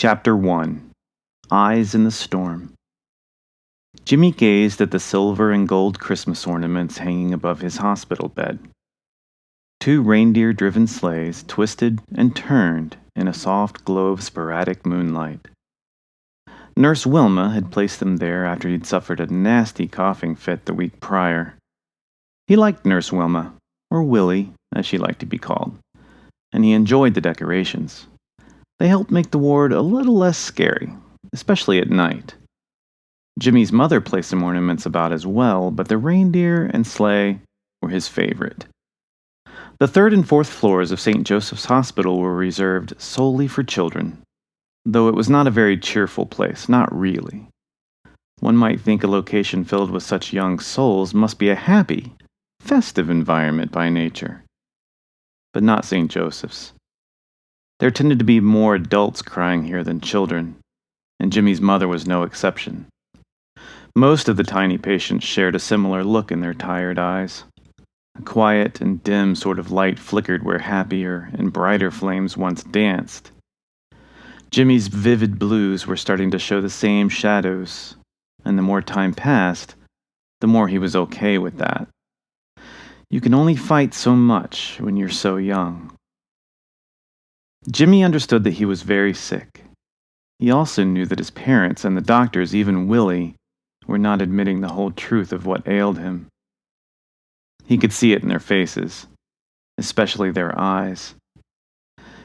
Chapter 1 Eyes in the Storm. Jimmy gazed at the silver and gold Christmas ornaments hanging above his hospital bed. 2 reindeer-driven sleighs twisted and turned in a soft glow of sporadic moonlight. Nurse Wilma had placed them there after he'd suffered a nasty coughing fit the week prior. He liked Nurse Wilma, or Willie, as she liked to be called, and he enjoyed the decorations. They helped make the ward a little less scary, especially at night. Jimmy's mother placed some ornaments about as well, but the reindeer and sleigh were his favorite. The 3rd and 4th floors of St. Joseph's Hospital were reserved solely for children, though it was not a very cheerful place, not really. One might think a location filled with such young souls must be a happy, festive environment by nature. But not St. Joseph's. There tended to be more adults crying here than children, and Jimmy's mother was no exception. Most of the tiny patients shared a similar look in their tired eyes. A quiet and dim sort of light flickered where happier and brighter flames once danced. Jimmy's vivid blues were starting to show the same shadows, and the more time passed, the more he was okay with that. You can only fight so much when you're so young. Jimmy understood that he was very sick. He also knew that his parents and the doctors, even Willie, were not admitting the whole truth of what ailed him. He could see it in their faces, especially their eyes.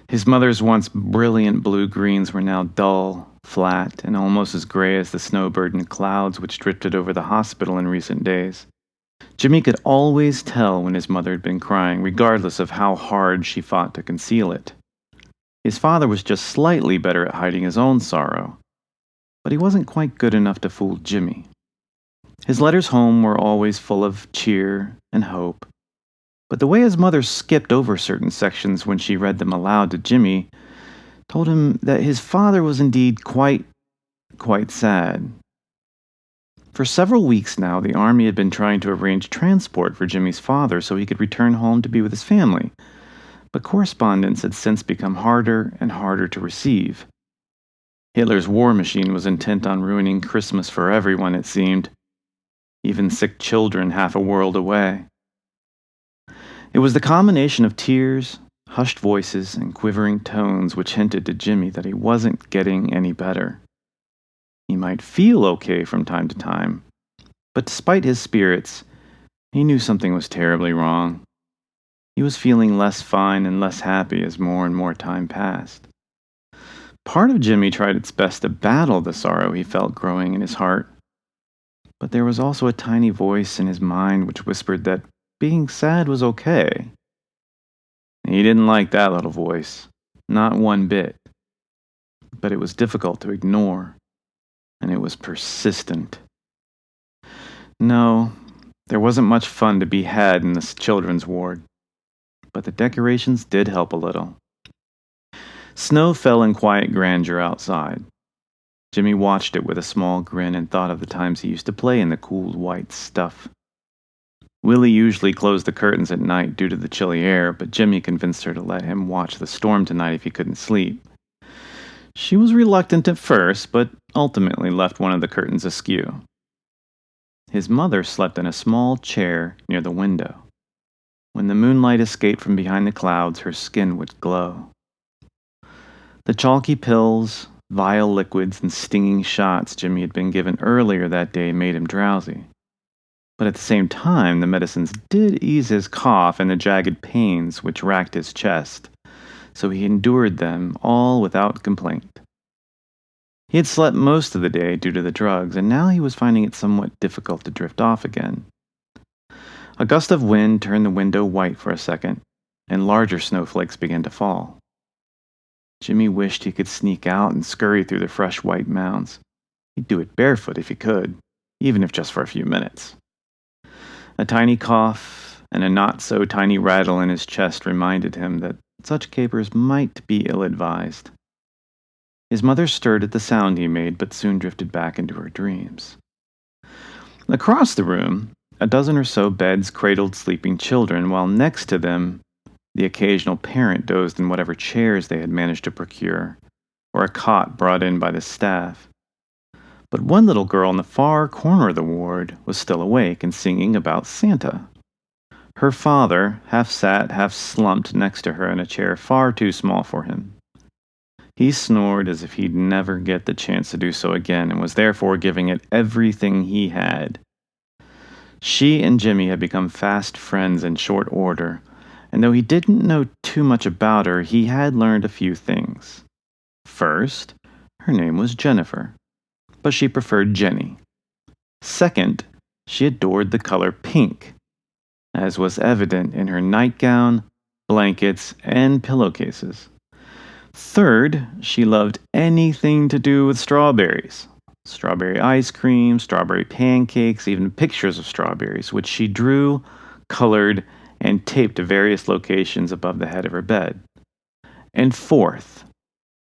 His mother's once brilliant blue-greens were now dull, flat, and almost as gray as the snow-burdened clouds which drifted over the hospital in recent days. Jimmy could always tell when his mother had been crying, regardless of how hard she fought to conceal it. His father was just slightly better at hiding his own sorrow, but he wasn't quite good enough to fool Jimmy. His letters home were always full of cheer and hope, but the way his mother skipped over certain sections when she read them aloud to Jimmy told him that his father was indeed quite sad. For several weeks now, the Army had been trying to arrange transport for Jimmy's father so he could return home to be with his family, but correspondence had since become harder and harder to receive. Hitler's war machine was intent on ruining Christmas for everyone, it seemed, even sick children half a world away. It was the combination of tears, hushed voices, and quivering tones which hinted to Jimmy that he wasn't getting any better. He might feel okay from time to time, but despite his spirits, he knew something was terribly wrong. He was feeling less fine and less happy as more and more time passed. Part of Jimmy tried its best to battle the sorrow he felt growing in his heart, but there was also a tiny voice in his mind which whispered that being sad was okay. He didn't like that little voice, not one bit. But it was difficult to ignore, and it was persistent. No, there wasn't much fun to be had in this children's ward, but the decorations did help a little. Snow fell in quiet grandeur outside. Jimmy watched it with a small grin and thought of the times he used to play in the cool white stuff. Willie usually closed the curtains at night due to the chilly air, but Jimmy convinced her to let him watch the storm tonight if he couldn't sleep. She was reluctant at first, but ultimately left one of the curtains askew. His mother slept in a small chair near the window. When the moonlight escaped from behind the clouds, her skin would glow. The chalky pills, vile liquids, and stinging shots Jimmy had been given earlier that day made him drowsy. But at the same time, the medicines did ease his cough and the jagged pains which racked his chest, so he endured them all without complaint. He had slept most of the day due to the drugs, and now he was finding it somewhat difficult to drift off again. A gust of wind turned the window white for a second, and larger snowflakes began to fall. Jimmy wished he could sneak out and scurry through the fresh white mounds. He'd do it barefoot if he could, even if just for a few minutes. A tiny cough and a not-so-tiny rattle in his chest reminded him that such capers might be ill-advised. His mother stirred at the sound he made, but soon drifted back into her dreams. Across the room, a dozen or so beds cradled sleeping children, while next to them, the occasional parent dozed in whatever chairs they had managed to procure, or a cot brought in by the staff. But one little girl in the far corner of the ward was still awake and singing about Santa. Her father half sat, half slumped next to her in a chair far too small for him. He snored as if he'd never get the chance to do so again and was therefore giving it everything he had. She and Jimmy had become fast friends in short order, and though he didn't know too much about her, he had learned a few things. First, her name was Jennifer, but she preferred Jenny. Second, she adored the color pink, as was evident in her nightgown, blankets, and pillowcases. Third, she loved anything to do with strawberries. Strawberry ice cream, strawberry pancakes, even pictures of strawberries, which she drew, colored, and taped to various locations above the head of her bed. And fourth,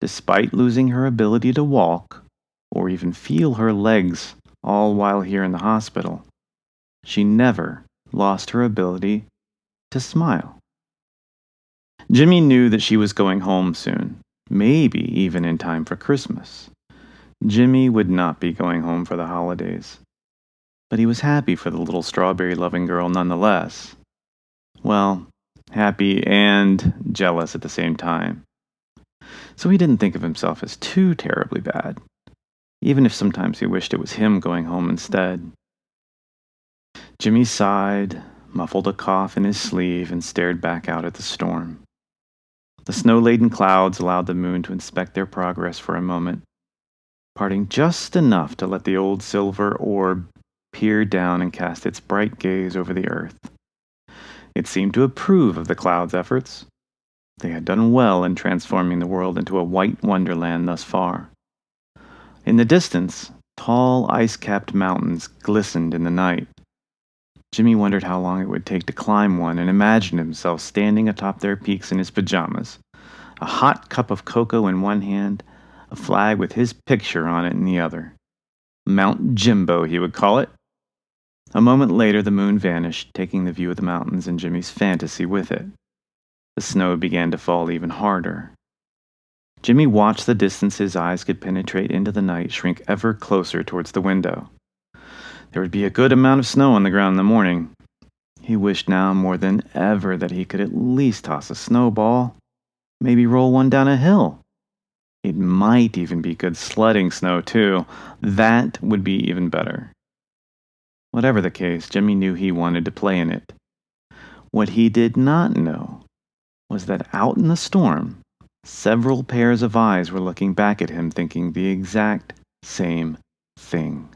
despite losing her ability to walk, or even feel her legs all while here in the hospital, she never lost her ability to smile. Jimmy knew that she was going home soon, maybe even in time for Christmas. Jimmy would not be going home for the holidays, but he was happy for the little strawberry-loving girl nonetheless. Well, happy and jealous at the same time. So he didn't think of himself as too terribly bad, even if sometimes he wished it was him going home instead. Jimmy sighed, muffled a cough in his sleeve, and stared back out at the storm. The snow-laden clouds allowed the moon to inspect their progress for a moment, parting just enough to let the old silver orb peer down and cast its bright gaze over the earth. It seemed to approve of the clouds' efforts. They had done well in transforming the world into a white wonderland thus far. In the distance, tall ice-capped mountains glistened in the night. Jimmy wondered how long it would take to climb one and imagined himself standing atop their peaks in his pajamas, a hot cup of cocoa in one hand, a flag with his picture on it in the other. Mount Jimbo, he would call it. A moment later, the moon vanished, taking the view of the mountains and Jimmy's fantasy with it. The snow began to fall even harder. Jimmy watched the distance his eyes could penetrate into the night shrink ever closer towards the window. There would be a good amount of snow on the ground in the morning. He wished now more than ever that he could at least toss a snowball, maybe roll one down a hill. It might even be good sledding snow, too. That would be even better. Whatever the case, Jimmy knew he wanted to play in it. What he did not know was that out in the storm, several pairs of eyes were looking back at him thinking the exact same thing.